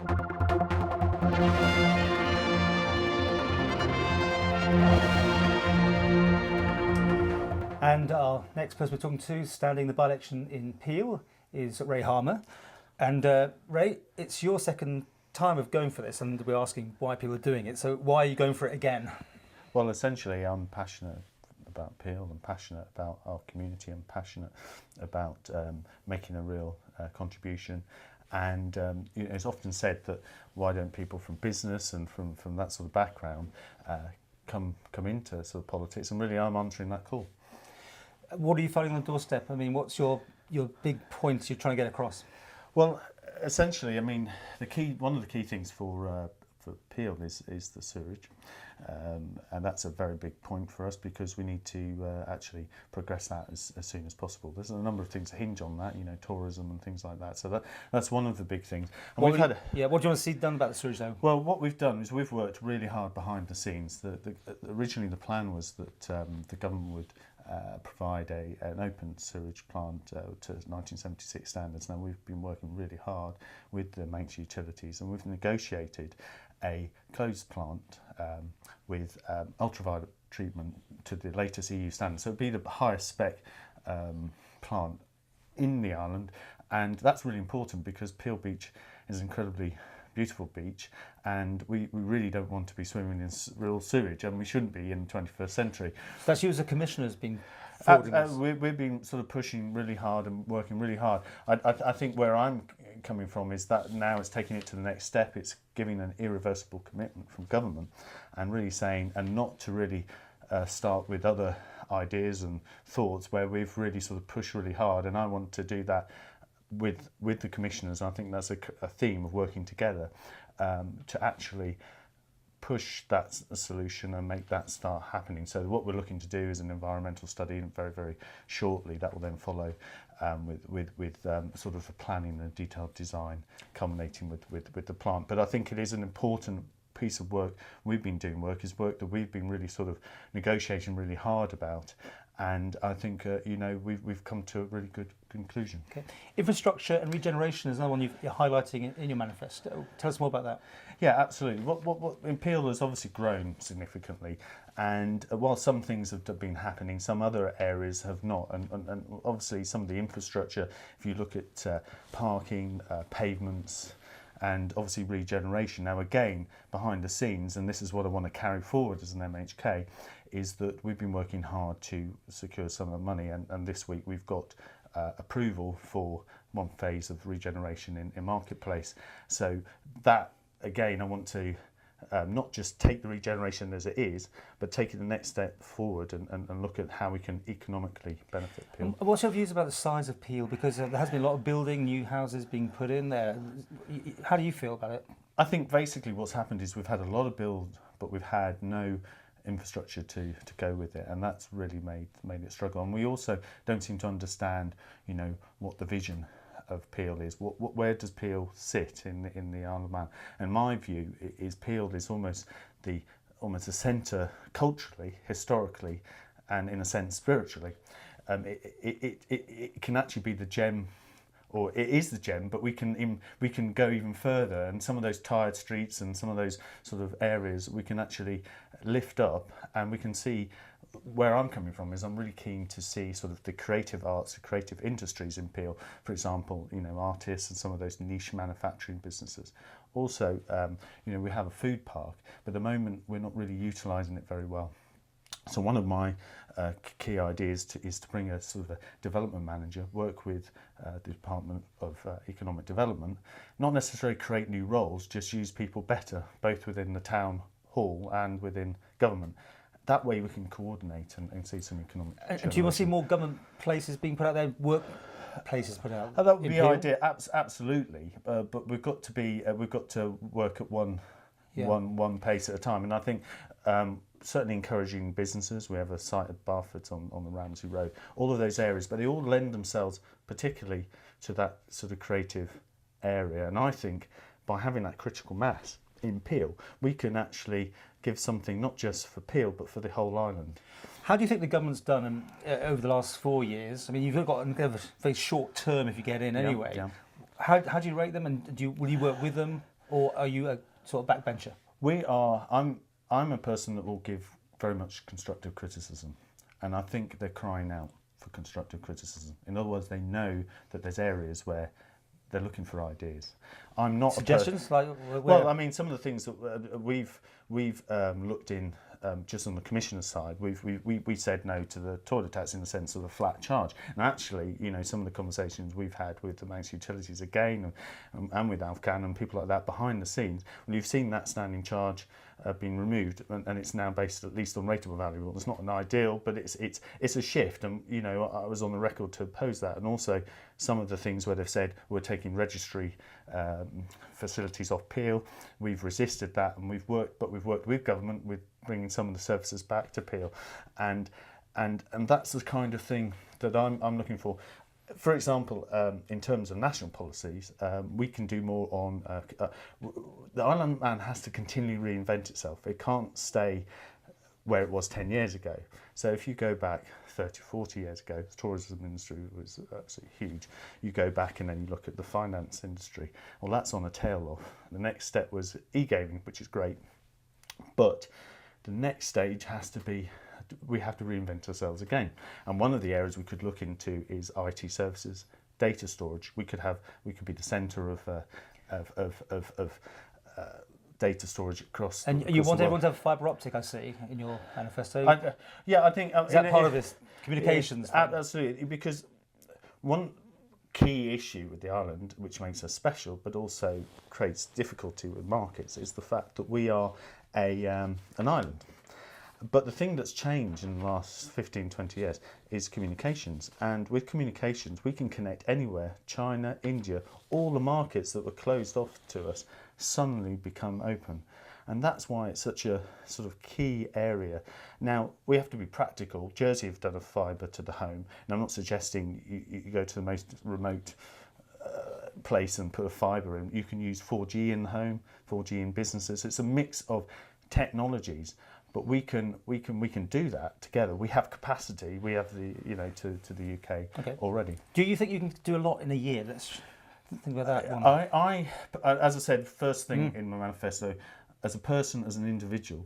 And our next person we're talking to, standing the by-election in Peel, is Ray Harmer. And Ray, it's your second time of going for this, and we're asking why people are doing it. So why are you going for it again? Well, essentially, I'm passionate about Peel. I'm passionate about our community. I'm passionate about making a real contribution. And it's often said that why don't people from business and from that sort of background come into sort of politics? And really, I'm answering that call. What are you finding on the doorstep? I mean, what's your big points you're trying to get across? Well, essentially, I mean, one of the key things for Peel is the sewage, and that's a very big point for us because we need to actually progress that as soon as possible. There's a number of things that hinge on that, tourism and things like that. So that's one of the big things. And what do you want to see done about the sewage, though? Well, what we've done is we've worked really hard behind the scenes. Originally, the plan was that the government would provide an open sewage plant to 1976 standards. Now we've been working really hard with the Manx utilities, and we've negotiated a closed plant with ultraviolet treatment to the latest EU standards. So it'd be the highest spec plant in the island, and that's really important because Peel Beach is incredibly beautiful beach, and we really don't want to be swimming in real sewage, and we shouldn't be in the 21st century. So that's you as a commissioner's been forwarding this? We've been sort of pushing really hard and working really hard. I think where I'm coming from is that now it's taking it to the next step. It's giving an irreversible commitment from government and really saying, and not to really start with other ideas and thoughts where we've really sort of pushed really hard, and I want to do that with the commissioners. I think that's a theme of working together to actually push that solution and make that start happening. So what we're looking to do is an environmental study, and very, very shortly that will then follow with sort of the planning and detailed design culminating with the plant. But I think it is an important piece of work we've been doing, work that we've been really sort of negotiating really hard about. And I think we've come to a really good conclusion. Okay. Infrastructure and regeneration is another one you're highlighting in your manifesto. Tell us more about that. Yeah, absolutely. What in Peel has obviously grown significantly, and while some things have been happening, some other areas have not. And obviously some of the infrastructure, if you look at parking, pavements, and obviously regeneration. Now again, behind the scenes, and this is what I want to carry forward as an MHK, is that we've been working hard to secure some of the money, and this week we've got approval for one phase of regeneration in Marketplace. So that, again, I want to not just take the regeneration as it is, but take it the next step forward and look at how we can economically benefit Peel. What's your views about the size of Peel? Because there has been a lot of building, new houses being put in there. How do you feel about it? I think basically what's happened is we've had a lot of build, but we've had no infrastructure to go with it, and that's really made it struggle. And we also don't seem to understand, what the vision of Peel is. Where does Peel sit in the Isle of Man? And my view is Peel is almost the centre culturally, historically, and in a sense spiritually. It can actually be the gem, or it is the gem, but we can go even further, and some of those tired streets and some of those sort of areas we can actually lift up, and we can see. Where I'm coming from is I'm really keen to see sort of the creative arts, the creative industries in Peel, for example, artists and some of those niche manufacturing businesses. Also, we have a food park, but at the moment we're not really utilising it very well. So one of my key ideas is to bring a sort of a development manager, work with the Department of Economic Development, not necessarily create new roles, just use people better, both within the town hall and within government. That way we can coordinate and see some economic generation. And do you want to see more government places being put out there, work places put out? That would be the idea, absolutely. But we've got to work at one pace at a time. And I think certainly encouraging businesses. We have a site at Barford on the Ramsey Road. All of those areas, but they all lend themselves particularly to that sort of creative area. And I think by having that critical mass in Peel, we can actually give something not just for Peel but for the whole island. How do you think the government's done over the last 4 years? I mean, you've got a very short term if you get in anyway. Yeah. How do you rate them, and will you work with them? or are you a sort of backbencher? We are. I'm a person that will give very much constructive criticism, and I think they're crying out for constructive criticism. In other words, they know that there's areas where they're looking for ideas. I'm not Suggestions like where? Well, I mean, some of the things that we've looked in just on the commissioner side, we said no to the toilet tax in the sense of a flat charge. And actually, you know, some of the conversations we've had with the Manx Utilities again, and with Alfcan and people like that behind the scenes, when you've seen that standing charge been removed, and it's now based at least on rateable value. Well, it's not an ideal, but it's a shift, and you know, I was on the record to oppose that. And also some of the things where they've said we're taking registry facilities off Peel, we've resisted that, and we've worked with government with bringing some of the services back to Peel, and that's the kind of thing that I'm looking for. For example, in terms of national policies, we can do more on... the Island Man has to continually reinvent itself. It can't stay where it was 10 years ago. So if you go back 30, 40 years ago, the tourism industry was absolutely huge. You go back and then you look at the finance industry. Well, that's on a tail off. The next step was e-gaming, which is great. But the next stage has to be... we have to reinvent ourselves again, and one of the areas we could look into is IT services, data storage. We could be the centre of data storage across. And you want everyone to have fibre optic, I see, in your manifesto. I think is that part of this communications? Absolutely, because one key issue with the island, which makes us special, but also creates difficulty with markets, is the fact that we are an island. But the thing that's changed in the last 15, 20 years is communications. And with communications, we can connect anywhere. China, India, all the markets that were closed off to us suddenly become open. And that's why it's such a sort of key area. Now, we have to be practical. Jersey have done a fibre to the home. And I'm not suggesting you go to the most remote place and put a fibre in. You can use 4G in the home, 4G in businesses. It's a mix of technologies. But we can do that together. We have capacity. We have the to the UK already. Do you think you can do a lot in a year? Let's think about that one. I as I said, first thing in my manifesto, as a person, as an individual,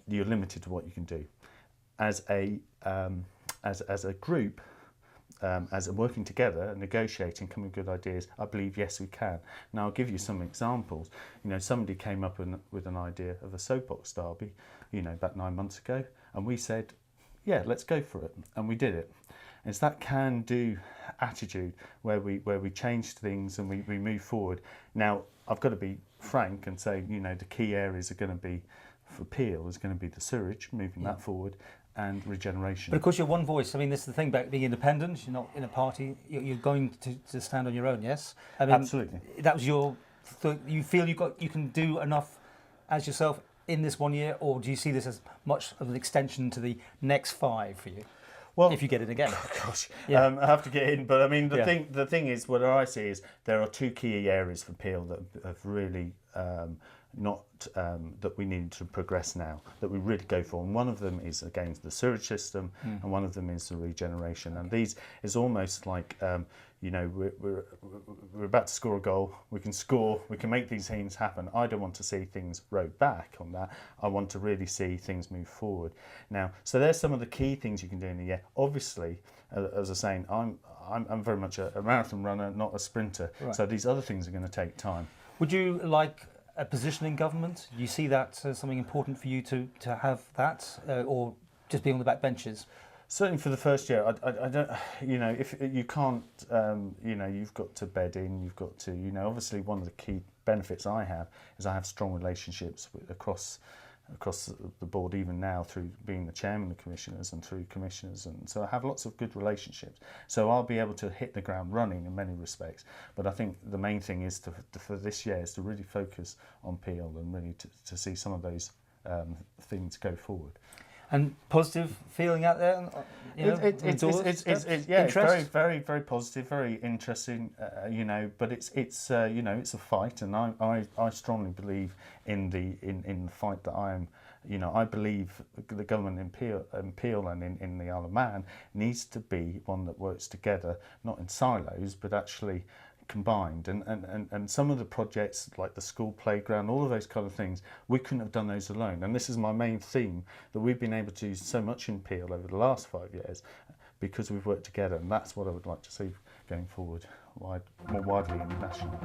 you're limited to what you can do. As a group, as a working together and negotiating, coming with good ideas, I believe yes we can. Now I'll give you some examples. You know, somebody came up with an idea of a soapbox derby, you know, about 9 months ago, and we said, yeah, let's go for it, and we did it. It's that can-do attitude where we change things and we move forward. Now I've got to be frank and say, you know, the key areas are going to be for Peel is going to be the sewage, moving that forward, and regeneration. But of course you're one voice. I mean, this is the thing about being independent. You're not in a party. You're going to stand on your own, yes? I mean, absolutely. That was your... you feel you can do enough as yourself in this 1 year, or do you see this as much of an extension to the next 5 for you? Well, if you get it again. Oh gosh, I have to get in. But I mean, the thing is, what I see is there are 2 key areas for Peel that have really that we need to progress now, that we really go for. And one of them is, again, the sewage system, and one of them is the regeneration. And these is almost like, you know, we're about to score a goal. We can make these things happen. I don't want to see things rowed back on that. I want to really see things move forward. Now, so there's some of the key things you can do in a year. Obviously, as I was saying, I'm very much a marathon runner, not a sprinter. Right. So these other things are going to take time. Would you like a position in government? Do you see that as something important for you to have that, or just being on the back benches? Certainly for the first year, I don't, you know, if you can't, you know, you've got to bed in, you've got to, you know, obviously one of the key benefits I have is I have strong relationships across the board, even now through being the chairman of the commissioners and through commissioners, and so I have lots of good relationships. So I'll be able to hit the ground running in many respects. But I think the main thing is for this year is to really focus on Peel and really to see some of those things go forward. And positive feeling out there, you know, it's very, very, very positive, very interesting, you know. But it's you know, it's a fight, and I strongly believe in the fight that I am. You know, I believe the government in Peel and in the Isle of Man needs to be one that works together, not in silos, but actually combined, and some of the projects like the school playground, all of those kind of things, we couldn't have done those alone. And this is my main theme, that we've been able to do so much in Peel over the last 5 years because we've worked together, and that's what I would like to see going forward, more widely and nationally.